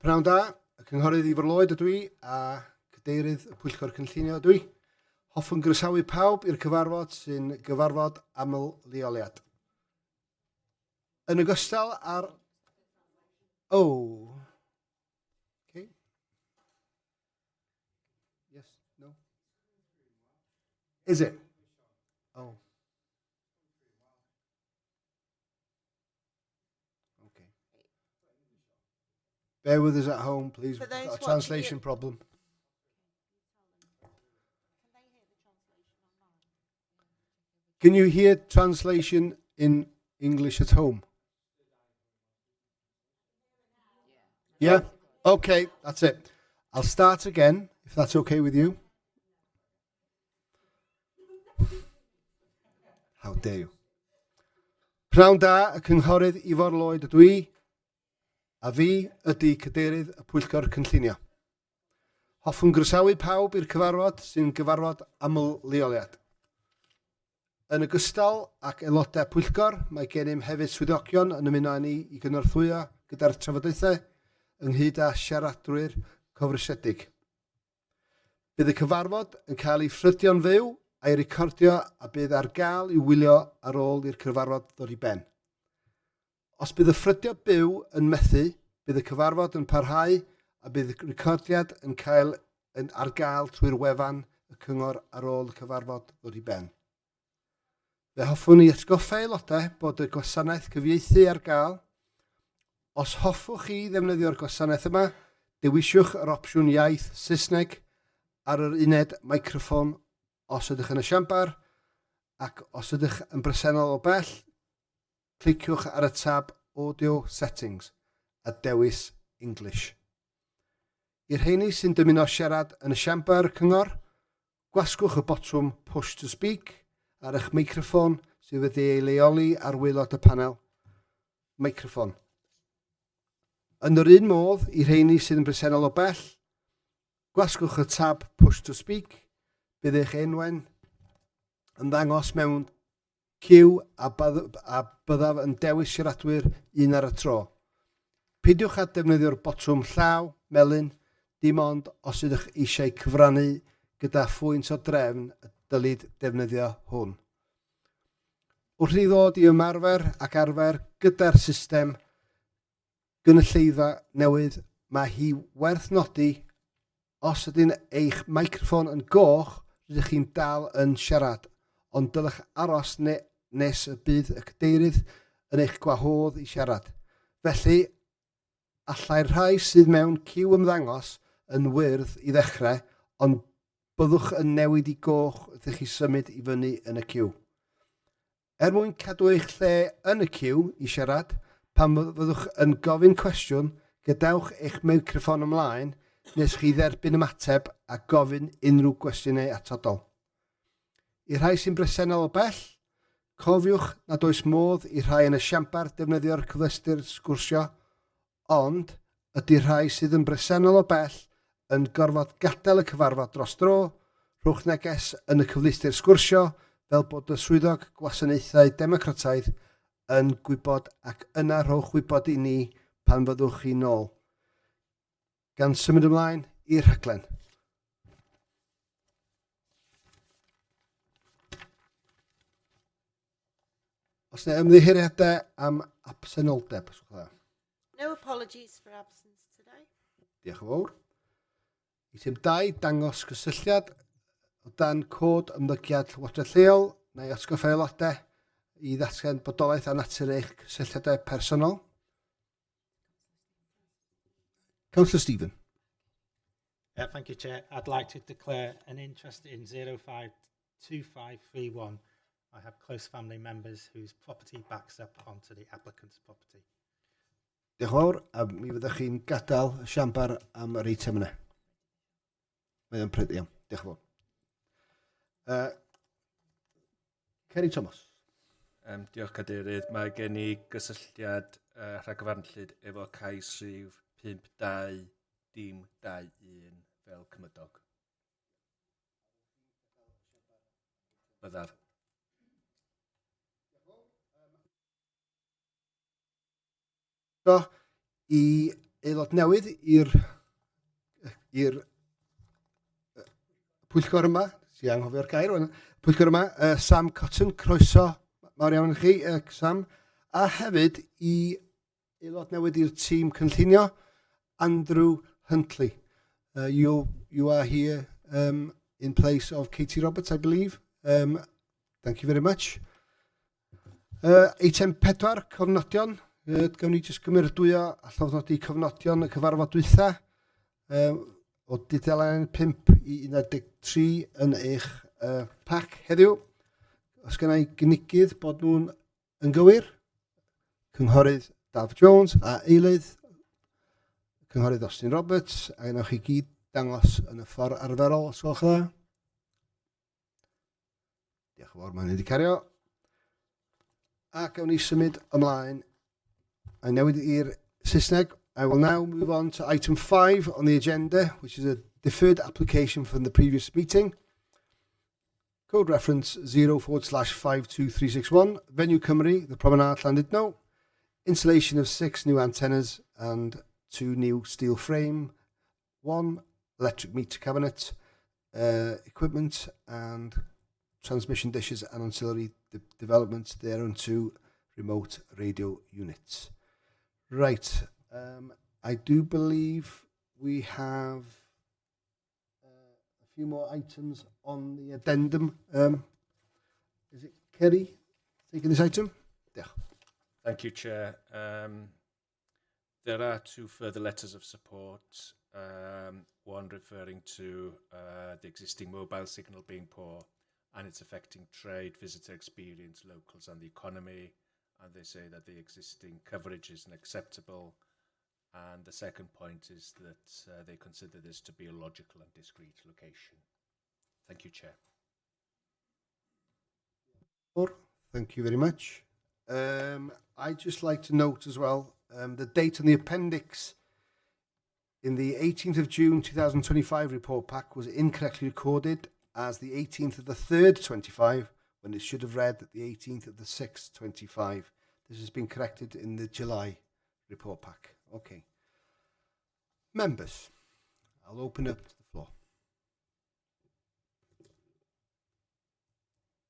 Pnawn da, y cynghorydd Ifar Lloyd ydw i a cadeirydd y Pwyllgor Cynllunio ydw i. Hoffwn groesawu pawb i'r cyfarfod sy'n gyfarfod aml leoliad. Yn ogystal ar... Oh. Okay. Yes, no. Is it? Oh. Okay. Bear with us at home, please. We've got a translation problem. Can you hear translation in English at home? Yeah? Okay, that's it. I'll start again, if that's okay with you. How dare you. Pnawn da, y cynghorydd Ifar Lloyd ydw i, a fi ydy cadeirydd y Pwyllgor Cynllunio. Hoffwn groesawu pawb i'r cyfarfod sy'n gyfarfod aml leoliad. Yn ogystal ac aelodau Pwyllgor, mae gennym hefyd swyddogion yn ymuno â ni i gynorthwyo gyda'r trafodaethau ynghyd â siaradwyr cofresyedig. Bydd y cyfarfod yn cael ei ffrydio'n fyw a'i recordio a bydd ar gael i'w wylio ar ôl i'r cyfarfod ddod i ben. Os bydd y ffrydio byw yn methu, bydd y cyfarfod yn parhau a bydd y recordiad yn cael ar gael trwy'r wefan y cyngor ar ôl y cyfarfod ddod i ben. Fe hoffwn i atgoffa aelodau bod y gwasanaeth cyfieithu ar gael. Os hoffwch chi ddefnyddio'r gwasanaeth yma, dewisiwch yr opsiwn iaith Saesneg ar yr uned microffon os ydych yn y siambar, ac os ydych yn bresennol o bell, cliciwch ar y tab Audio Settings a dewis English. I'r rheini sy'n dymuno siarad yn y siambar cyngor, gwasgwch y botwm Push to Speak ar eich meicroffon sydd wedi ei leoli ar waelod y panel. Meicroffon. Yn yr un modd, i'r rheini sydd yn bresennol o bell, gwasgwch y tab Push to Speak, bydd eich enwen yn ddangos mewn cyw a byddaf yn dewis siaradwyr un ar y tro. Peidiwch â defnyddio'r botwm llaw, melyn, dim ond os ydych eisiau cyfrannu gyda phwynt o drefn y dylid defnyddio hwn. Wrth i ddod i ymarfer ac arfer gyda'r system gynulleidfa newydd, mae hi werth nodi os ydyn eich meicroffon yn goch, rydych chi'n dal yn siarad, ond dylech aros nes y bydd y cadeirydd yn eich gwahodd i siarad. Felly, allai'r rhai sydd mewn cyw ymddangos yn wyrdd i ddechrau, ond byddwch yn newid i goch ydych chi symud i fyny yn y cyw. Mwyn cadw eich lle yn y cyw i siarad, pan fyddwch yn gofyn cwestiwn, gadewch eich meicroffon ymlaen, nes chi dderbyn ymateb a gofyn unrhyw gwestiynau atodol. I rhai sy'n bresennol o bell, cofiwch nad oes modd i rhai yn y siambar defnyddio'r cyfleuster sgwrsio, ond ydy rhai sydd yn bresennol o bell yn gorfod gadael y cyfarfod dros dro, rhowch neges yn y cyfleuster sgwrsio, fel bod y swyddog gwasanaethau democrataidd yn gwybod ac yna rhowch wybod i ni pan fyddwch chi nôl. Gan symud ymlaen i'r rhaglen. Os yna ymddiheuriadau am absenoldeb. No apologies for absence today. Diolch yn fawr. Eitem 2, dangos cysylltiad o dan cod ymddygiad llywodraeth lleol, neu atgoffa aelodau i ddatgan bodolaeth a natur eich cysylltiadau personol. Councillor Stephen. Thank you, Chair. I'd like to declare an interest in 052531. I have close family members whose property backs up onto the applicant's property. Diolch yn fawr, a mi fyddwch chi'n gadael y siambar am yr eitem yna. Mae o'n pryd, iawn. Diolch yn fawr. Ceri Thomas. Diolch cadeirydd. Mae gen i gysylltiad rhagfarnllyd efo cais rhif 52-21 fel cymydog. Byddaf. I aelod newydd i'r pwyllgor yma, si anghofio'r gair, pwyllgor yma, Sam Cotton, croeso mawr iawn i chi, Sam, a hefyd i aelod newydd i'r tîm cynllunio, Andrew Huntley. You are here in place of Katie Roberts, I believe. Thank you very much. Eitem 4, cofnodion. Gawn ni jyst gymerydwyo a llofnodi cofnodion y cyfarfod dwytha o dudalen 5 i 13 yn eich pac heddiw. Os gen i gynigydd bod nhw'n yn gywir, Cynghorydd Daf Jones a eilydd Cynghorydd Austin Roberts, a gennych chi gyd dangos yn y ffordd arferol, os gwelwch yn dda. Diolch yn fawr, mae'n wedi cario. A gawn ni symud ymlaen a newid i'r Saesneg. I will now move on to item 5 on the agenda, which is a deferred application from the previous meeting. Code reference 0/52361. Venue Cymru, the Promenade Llandudno. Installation of 6 new antennas and 2 new steel frame, 1 electric meter cabinet, equipment and transmission dishes and ancillary developments thereunto, remote radio units. Right, I do believe we have a few more items on the addendum. Is it Kerry taking this item? Yeah. Thank you, Chair. There are 2 further letters of support, one referring to the existing mobile signal being poor and it's affecting trade, visitor experience, locals and the economy, and they say that the existing coverage isn't acceptable, and the second point is that they consider this to be a logical and discrete location. Thank you, Chair. Thank you very much. I'd just like to note as well, the date on the appendix in the 18th of June 2025 report pack was incorrectly recorded as the 18th of the 3rd 25, when it should have read the 18th of the 6th 25. This has been corrected in the July report pack. Okay. Members, I'll open up the floor.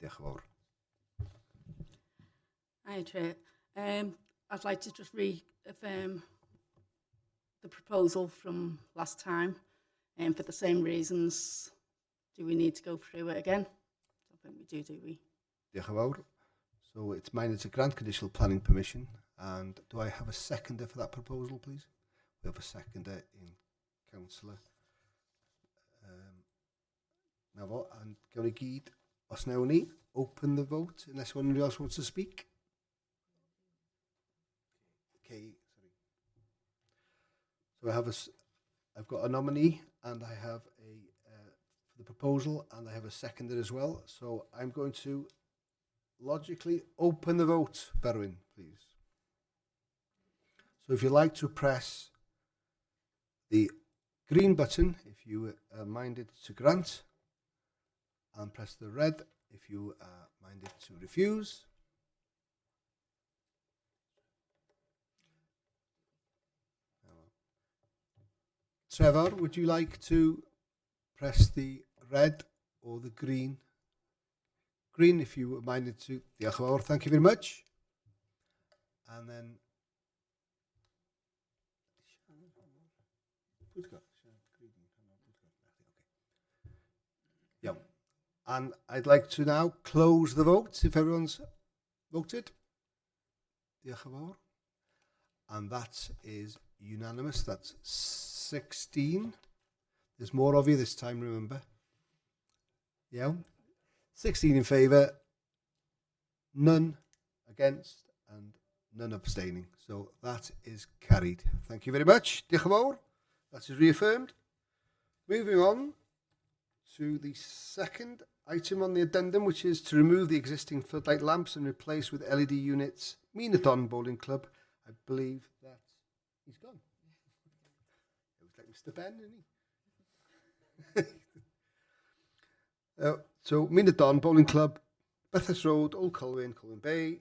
Diolch yn fawr. Hi, Chair. I'd like to just reaffirm the proposal from last time, for the same reasons. Do we need to go through it again? I don't think we do we? Diolch yn fawr. So it's mine to grant conditional planning permission, and do I have a seconder for that proposal, please? We have a seconder in Councillor. Na fo, and gawn ni gyd, os newn ni, open the vote, unless anyone else wants to speak. Okay, sorry. So I've got a nominee, and I have for the proposal, and I have a seconder as well. So I'm going to logically open the vote, Berwyn, please. So if you'd like to press the green button if you are minded to grant, and press the red if you are minded to refuse. Trevor, would you like to press the red or the green? Green if you were minded to. Diolch yn fawr, thank you very much. And then yeah. And I'd like to now close the vote if everyone's voted. Diolch yn fawr. And that is unanimous. That's 16. There's more of you this time, remember. Yeah. 16 in favour, none against, and none abstaining. So that is carried. Thank you very much. Diolch yn fawr. That is reaffirmed. Moving on to the second item on the addendum, which is to remove the existing floodlight lamps and replace with LED units. Minaton Bowling Club. I believe that he's gone. It was like Mr. Ben, isn't he? So Minaton Bowling Club, Bethesda Road, Old Colwyn, Colwyn Bay.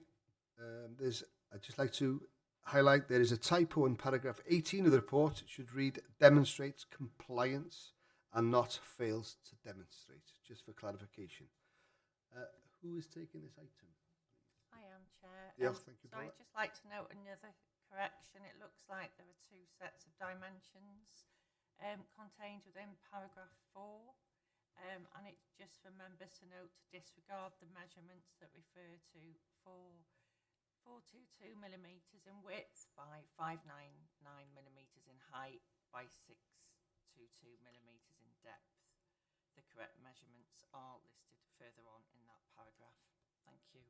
I'd just like to highlight there is a typo in paragraph 18 of the report. It should read demonstrates compliance and not fails to demonstrate, just for clarification. Who is taking this item? I am, Chair. Yeah, thank you, So Paula. I'd just like to note another correction. It looks like there are two sets of dimensions contained within paragraph 4. And it's just for members to note to disregard the measurements that refer to 422 millimetres in width by 599 millimetres in height by 622 millimetres in depth. The correct measurements are listed further on in that paragraph. Thank you.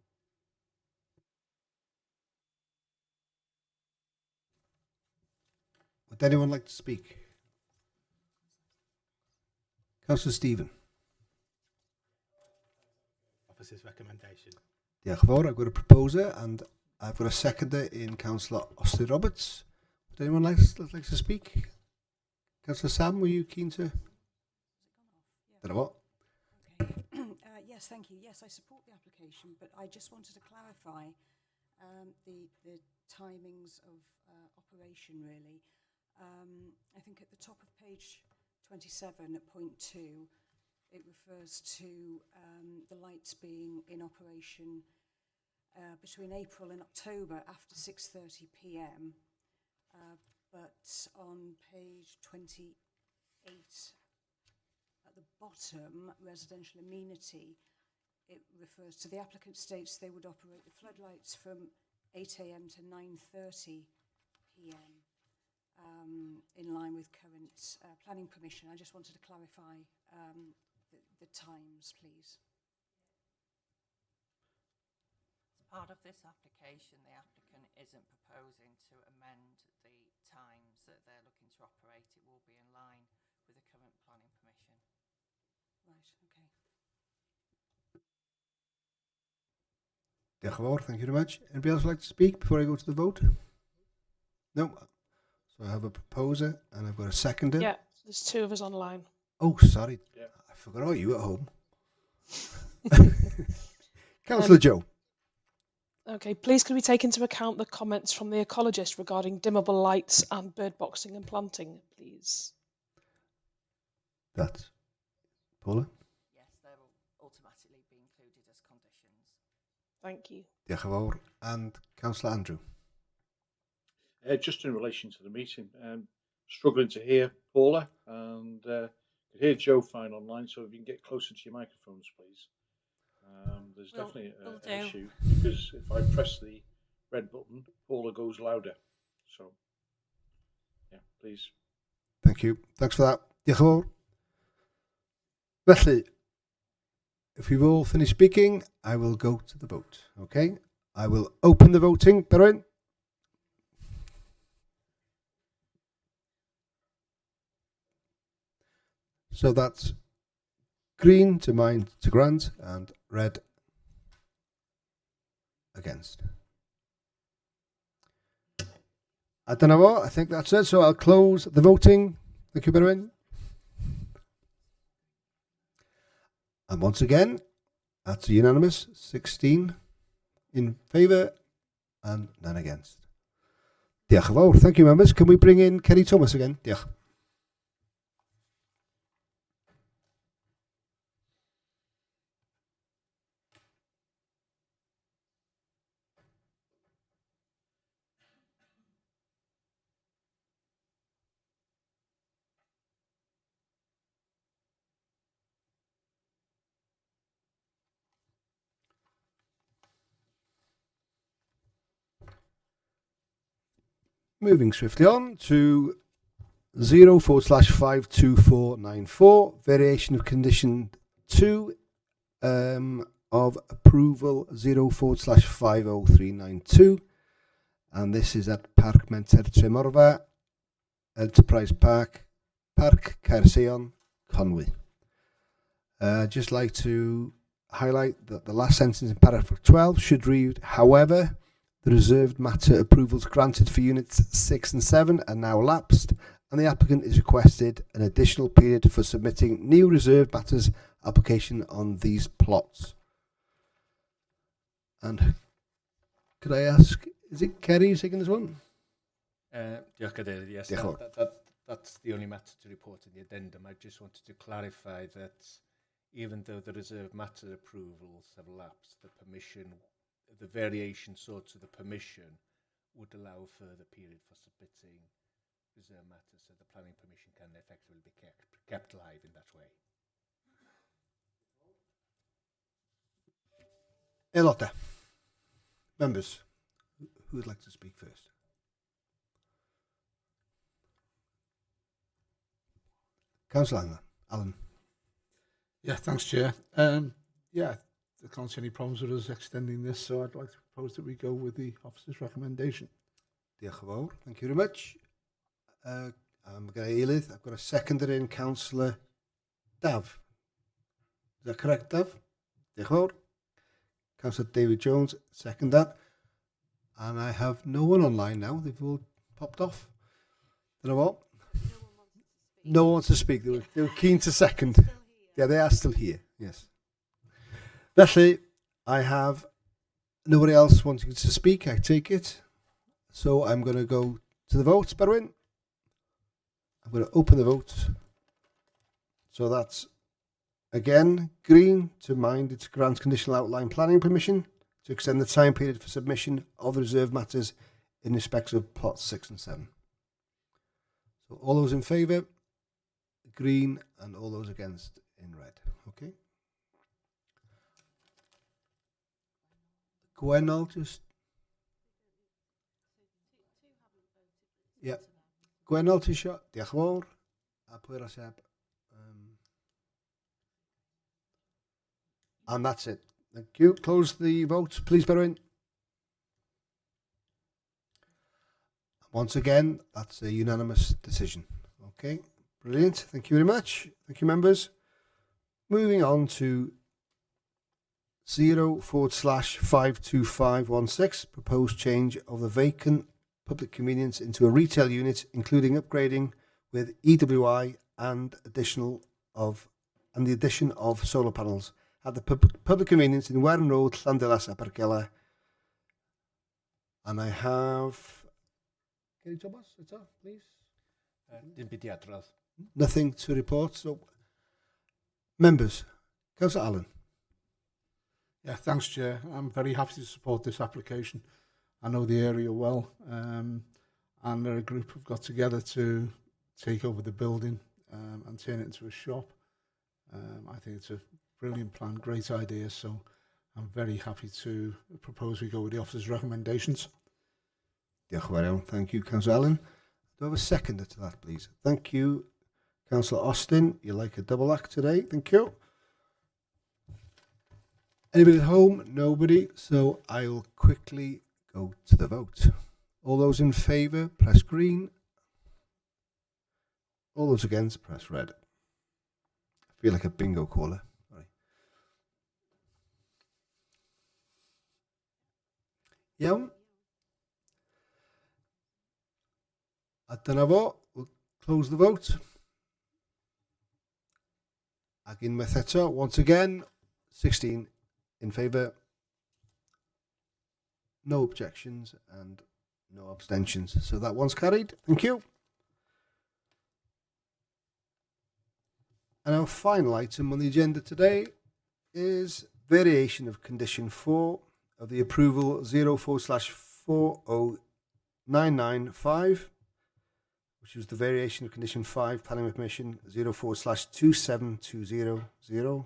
Would anyone like to speak? Councillor Stephen. Officer's recommendation. Diolch yn fawr. I've got a proposer and I've got a seconder in Councillor Osley Roberts. Would anyone like to speak? Councillor Sam, were you keen to? Don't know what. Okay. Yes, thank you. Yes, I support the application, but I just wanted to clarify the timings of operation, really. I think at the top of page 27 at point 2, it refers to the lights being in operation between April and October after 6:30 p.m. But on page 28 at the bottom, residential amenity, it refers to the applicant states they would operate the floodlights from 8 a.m. to 9:30 p.m. In line with current planning permission. I just wanted to clarify the times, please. As part of this application, the applicant isn't proposing to amend the times that they're looking to operate. It will be in line with the current planning permission. Right, okay. Diolch yn fawr. Thank you very much. Anybody else like to speak before I go to the vote? No. So I have a proposer and I've got a seconder. Yeah, there's two of us online. Oh, sorry. Yeah. I forgot about you at home. Councillor Joe. Okay, please could we take into account the comments from the ecologist regarding dimmable lights and bird boxing and planting, please? That's Paula. Yes, they will automatically be included as conditions. Thank you. Diolch yn fawr. And Councillor Andrew. Just in relation to the meeting, struggling to hear Paula and could hear Joe fine online, so if you can get closer to your microphones, please. There's definitely an issue, because if I press the red button, Paula goes louder. So, yeah, please. Thank you. Thanks for that. Diolch yn fawr. Felly, if we've all finished speaking, I will go to the vote. Okay? I will open the voting. Berwyn? So that's green to mine to grant and red against. I don't know what, I think that's it. So I'll close the voting. Thank you, Berwyn. And once again, that's unanimous. 16 in favour and none against. Diolch yn fawr. Thank you, members. Can we bring in Kerry Thomas again? Diolch. Moving swiftly on to 0/52494, variation of condition 2 of approval 0/50392, and this is at Parc Menter Tremorfa, Enterprise Park, Parc Caerseon, Conwy. Just like to highlight that the last sentence in paragraph 12 should read, however, the reserved matter approvals granted for units 6 and 7 are now lapsed, and the applicant is requested an additional period for submitting new reserved matters application on these plots. And could I ask, is it Kerry who's taking this one? Diolch Cadeirydd. Yes, Diolch yn fawr. that's the only matter to report in the addendum. I just wanted to clarify that even though the reserved matter approvals have lapsed, the variation sought to the permission would allow a further period for submitting reserved matters, so the planning permission can effectively be kept live in that way. Aelodau. Members, who would like to speak first? Councillor Allen. Yeah, thanks, Chair. Yeah, I can't see any problems with us extending this, so I'd like to propose that we go with the officer's recommendation. Diolch yn fawr. Thank you very much. I'm going to eilydd. I've got a seconder in, Councillor Dav. Is that correct, Dav? Diolch yn fawr. Councillor David Jones, second that. And I have no one online now. They've all popped off. Don't know what? No one wants to speak. They were keen to second. Yeah, they are still here. Yes. Felly, I have nobody else wanting to speak, I take it. So I'm going to go to the vote, Berwyn. I'm going to open the vote. So that's, again, green to mind its grant conditional outline planning permission to extend the time period for submission of the reserved matters in respect of plots 6 and 7. So all those in favour, green, and all those against in red. Okay. Gwennol, just... Yeah. Gwennol, ti isio? Diolch yn fawr. A pwy arall Seb? And that's it. Thank you. Close the vote, please, Berwyn. Once again, that's a unanimous decision. Okay, brilliant. Thank you very much. Thank you, members. Moving on to 0/52516, proposed change of the vacant public convenience into a retail unit, including upgrading with EWI and the addition of solar panels at the public convenience in Wern Road, Llandelas, Abergele. And I have Gary Thomas, please. Dim byd i adrodd. Nothing to report. So, members, Councillor Allen. Yeah, thanks, Chair. I'm very happy to support this application. I know the area well, and a group have got together to take over the building and turn it into a shop. I think it's a brilliant plan, great idea, so I'm very happy to propose we go with the officer's recommendations. Diolch yn fawr iawn. Thank you, Councillor Allen. Do I have a seconder to that, please? Thank you, Councillor Austin. You like a double act today. Thank you. Anybody at home? Nobody. So I'll quickly go to the vote. All those in favour, press green. All those against, press red. I feel like a bingo caller. Sorry. Iawn. A dyna fo. We'll close the vote. Ac unwaith eto, once again, 16 in favour, no objections and no abstentions. So that one's carried. Thank you. And our final item on the agenda today is variation of condition 4 of the approval 04/40995, which was the variation of condition 5 planning permission 04/27200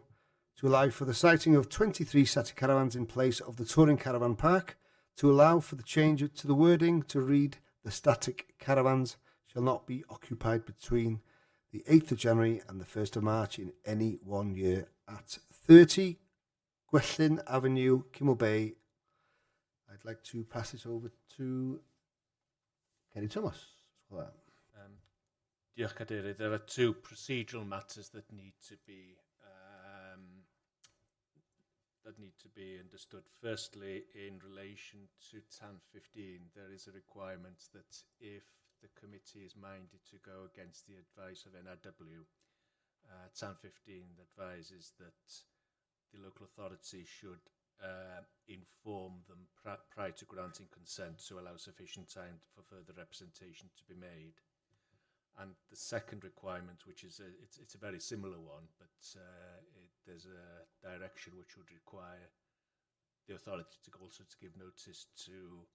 to allow for the siting of 23 static caravans in place of the touring caravan park, to allow for the change to the wording to read the static caravans shall not be occupied between the 8th of January and the 1st of March in any 1 year at 30 Gwellyn Avenue, Kimmel Bay. I'd like to pass this over to Kenny Thomas. Diolch Cadeirydd. There are two procedural matters that need to be understood. Firstly, in relation to TAN 15, there is a requirement that if the committee is minded to go against the advice of NRW, TAN 15 advises that the local authority should inform them prior to granting consent to allow sufficient time for further representation to be made. And the second requirement, which is it's a very similar one, but there's a direction which would require the authority to also to give notice to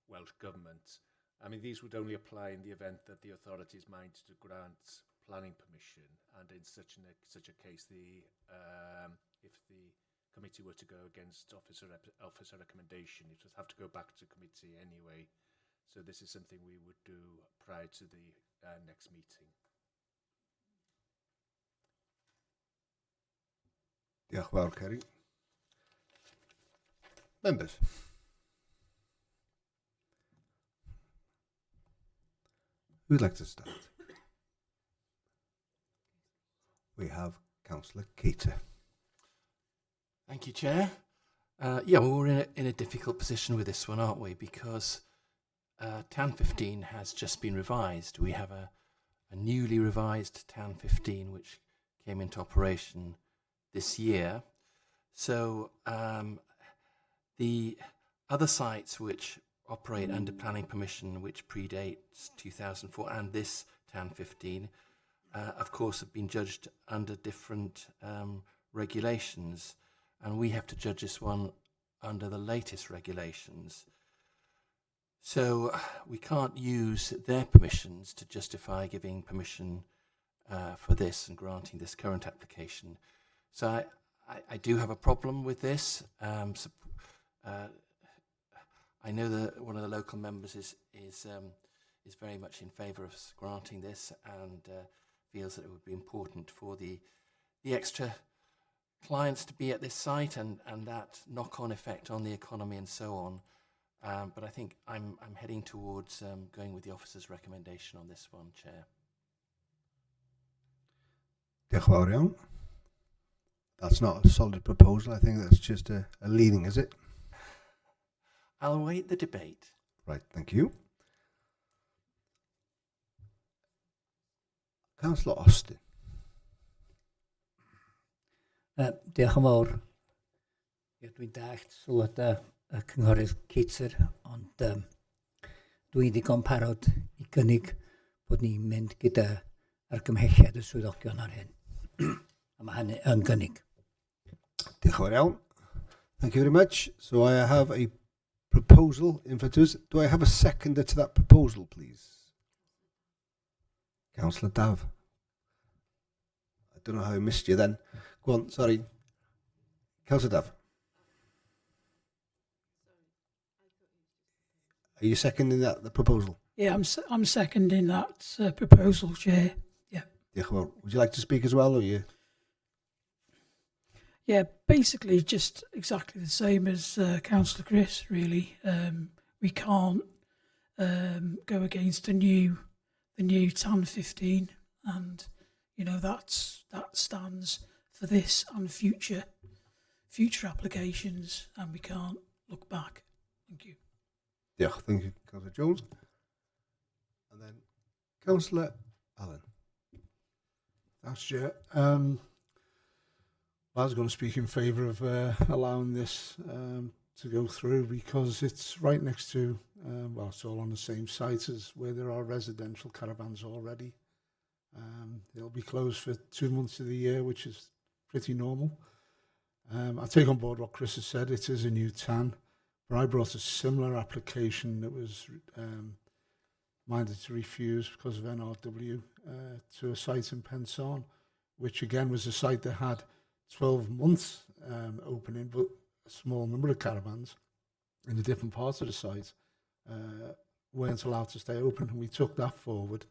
Welsh Government. I mean, these would only apply in the event that the authority is minded to grant planning permission, and in such a case, if the committee were to go against officer recommendation, it would have to go back to committee anyway. So this is something we would do prior to the next meeting. Diolch yn fawr, Ceri. Members. Who'd like to start? We have Councillor Keita. Thank you, Chair. Yeah, well, we're in a difficult position with this one, aren't we? Because TAN 15 has just been revised. We have a newly revised TAN 15 which came into operation this year. So the other sites which operate under planning permission which predates 2004 and this TAN 15 of course have been judged under different regulations, and we have to judge this one under the latest regulations. So we can't use their permissions to justify giving permission for this and granting this current application. So I do have a problem with this. I know that one of the local members is very much in favour of granting this, and feels that it would be important for the extra clients to be at this site and that knock-on effect on the economy and so on. But I think I'm heading towards going with the officer's recommendation on this one, Chair. Diolch yn fawr iawn. That's not a solid proposal. I think that's just a leaning, is it? I'll await the debate. Right, thank you. Councillor Austin. Diolch yn fawr. Dwi'n dallt sylwadau y cynghorydd Keiter, ond dwi'n ddigon parod i gynnig bod ni'n mynd gyda argymhelliad y swyddogion ar hyn. A mae hynny yn gynnig. Diolch yn fawr iawn. Thank you very much. So I have a proposal in front of us. Do I have a seconder to that proposal, please? Councillor Dav. I don't know how I missed you then. Go on, sorry. Councillor Dav. Are you seconding the proposal? Yeah, I'm seconding that proposal, Chair. Yeah. Diolch yn fawr. Would you like to speak as well, or you? Yeah, basically just exactly the same as Councillor Chris, really. We can't go against the new TAN 15, and you know that stands for this and future applications, and we can't look back. Thank you. Yeah, thank you, Councillor Jones. And then Councillor Allen. Thanks, Chair. I was going to speak in favour of allowing this to go through because it's right next to, well, it's all on the same site as where there are residential caravans already. They'll be closed for 2 months of the year, which is pretty normal. I take on board what Chris has said. It is a new TAN, but I brought a similar application that was minded to refuse because of NRW to a site in Pensawn, which again was a site that had 12 months opening, but a small number of caravans in the different parts of the site weren't allowed to stay open, and we took that forward.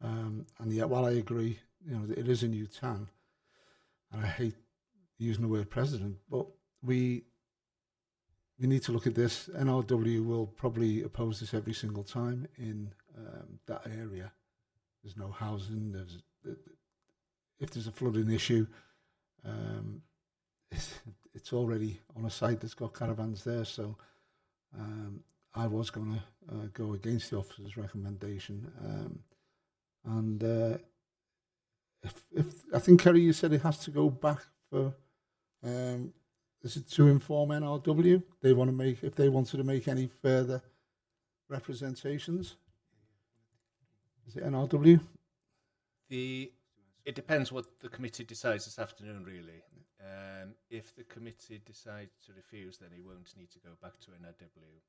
And yet, while I agree, you know, it is a new TAN, and I hate using the word precedent, but we need to look at this. NRW will probably oppose this every single time in that area. There's no housing. If there's a flooding issue, it's already on a site that's got caravans there. So I was going to go against the officer's recommendation. And if I think, Kerry, you said it has to go back for is it to inform NRW? They want to make, if they wanted to make any further representations? Is it NRW? It depends what the committee decides this afternoon, really. If the committee decides to refuse, then he won't need to go back to NRW.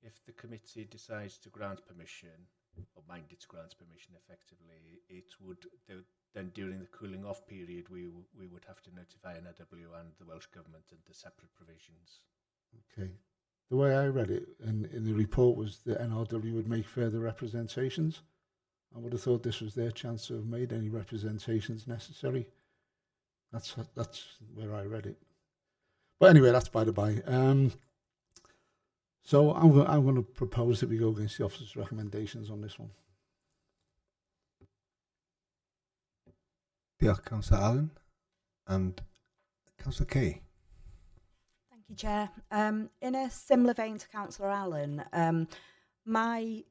If the committee decides to grant permission, or minded to grant permission effectively, it would, then during the cooling off period, we would have to notify NRW and the Welsh Government under separate provisions. Okay. The way I read it in the report was that NRW would make further representations. I would have thought this was their chance to have made any representations necessary. That's where I read it. But anyway, that's by the by. So I'm going to propose that we go against the officer's recommendations on this one. Diolch, Councillor Allen. And Councillor Kay. Thank you, Chair. In a similar vein to Councillor Allen, my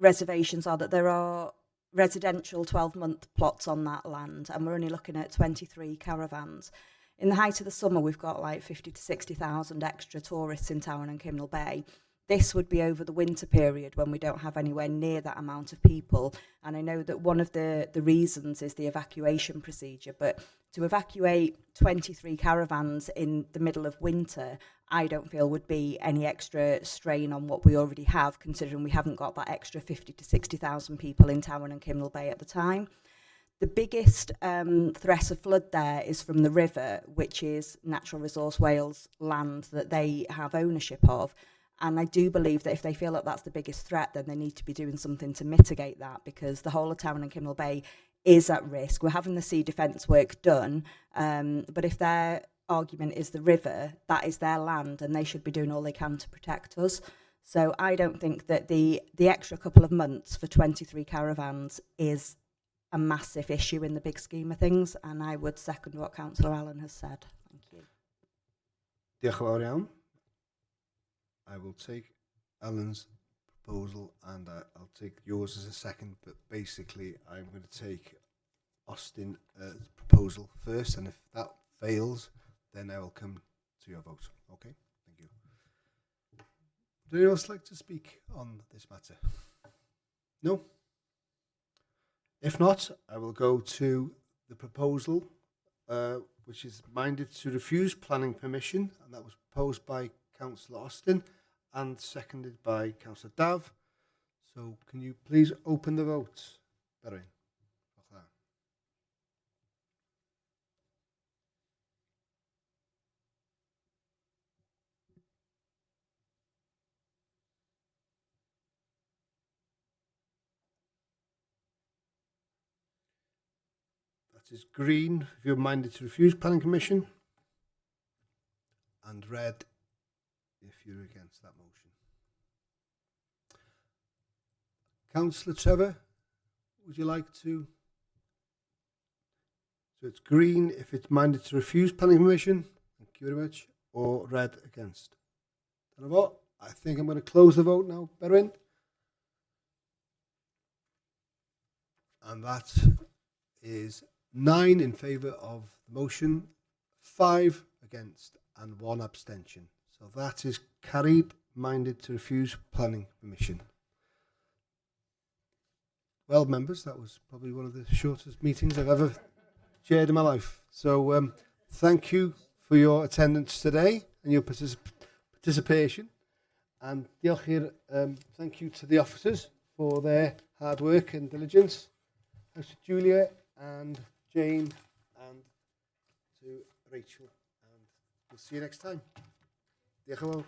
reservations are that there are residential 12-month plots on that land, and we're only looking at 23 caravans. In the height of the summer, we've got like 50 to 60,000 extra tourists in Town and Kimnel Bay. This would be over the winter period when we don't have anywhere near that amount of people. And I know that one of the reasons is the evacuation procedure, but to evacuate 23 caravans in the middle of winter, I don't feel would be any extra strain on what we already have, considering we haven't got that extra 50 to 60,000 people in Town and Kimnel Bay at the time. The biggest threat of flood there is from the river, which is Natural Resource Wales land that they have ownership of. And I do believe that if they feel that that's the biggest threat, then they need to be doing something to mitigate that, because the whole of Town and Kimnel Bay is at risk. We're having the sea defence work done, but if their argument is the river, that is their land and they should be doing all they can to protect us. So I don't think that the extra couple of months for 23 caravans is a massive issue in the big scheme of things, and I would second what Councillor Allen has said. Thank you. Diolch yn fawr iawn. I will take Alan's proposal and I'll take yours as a second, but basically I'm going to take Austin's proposal first, and if that fails, then I will come to your vote. Okay? Thank you. Would anyone else like to speak on this matter? No? If not, I will go to the proposal, which is minded to refuse planning permission, and that was proposed by Councillor Austin and seconded by Councillor Dav. So can you please open the vote, Berwyn? That is green if you're minded to refuse planning permission, and red if you're against that motion. Councillor Trevor, would you like to? So it's green if it's minded to refuse planning permission, thank you very much, or red against. I think I'm going to close the vote now, Berwyn. And that is 9 in favour of the motion, 5 against, and 1 abstention. So that is carried, minded to refuse planning permission. Well, members, that was probably one of the shortest meetings I've ever chaired in my life. So thank you for your attendance today and your participation. And thank you to the officers for their hard work and diligence. Thanks to Julia and Jane and to Rachel. And we'll see you next time. Diolch yn fawr.